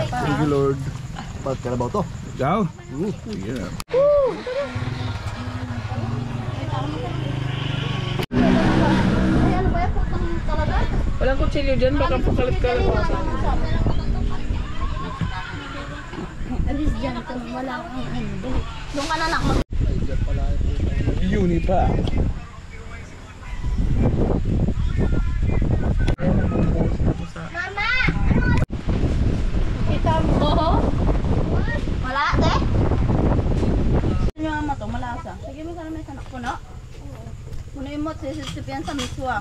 Thank you, Lord. Ba't kalabaw to? Ikaw? Yeah. Walang kutsilyo dyan, baka pakalit-kalit. Alis dyan ito, wala kang ano. Doon ka na lang. Uni pa. Mama! Kita mo? Wala, te? Ano yung ama to? Malasa. Sige mo ka na may sanak ko, no? Punuin mo at sisisipian sa miswa.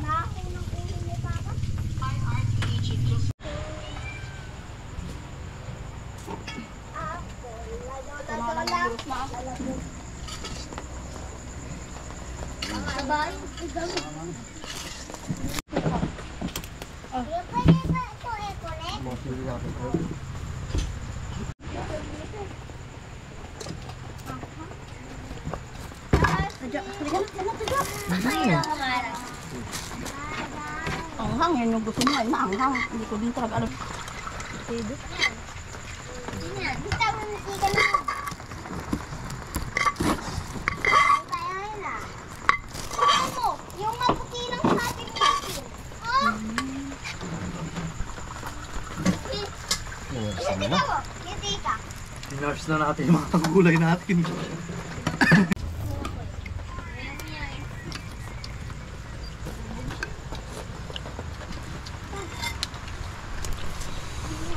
Ang hangin yung gusto mo ay maanghang. Hindi ko din talaga alam. Pwede. Yung maputi lang sa ating natin. Oh! Hindi ka. Pinars na natin yung mga gulay natin.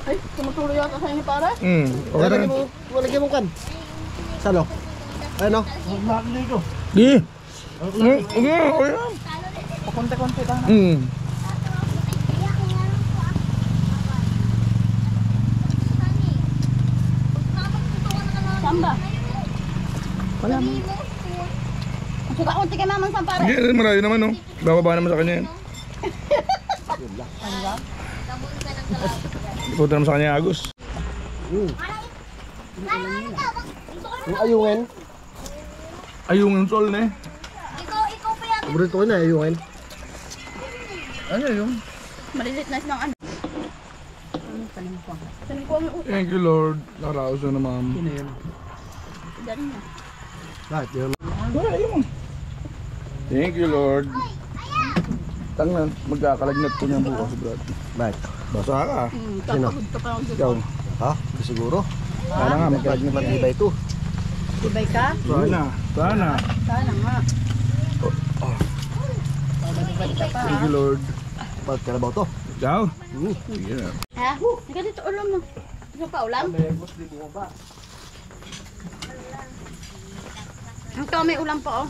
Ay, tumutuloy yata sa inyo pare. Okay na. Walagyan mo kan. Salo? Ano? Magnito. Di. Konti-konti ka na. Samba. Wala mo. Suka konti kay Maman Sam pare. Hindi, malayo naman, no? Bababa naman sa kanya yan. Ipunta naman sa kanya, Agus. Yung ayungin. Ayungin sol na eh. Ikaw pa yan. Paborito ko na ayungin. Ano yung? Malilit na silang ano. Tanim ko ang utak. Thank you, Lord. Nakaraos na naman. Sino yun? Dali na. Lahat yun. Wala yung. Thank you, Lord. Tangnan, magkakalagnat ko niyang bukas, Brad. Bakit? Basa ka. Kapagod ka pa lang dito. Ikaw. Ha? Siguro. Sana nga, magkalagnat Magkalagnat iba ito. Ibay ka? Sana. Sana. Sana nga. Thank you, Lord. Ba't kalabaw to? Ikaw? Yeah. Ha? Sige dito ulam mo. Gusto pa ulam? Ito may ulam pa oh.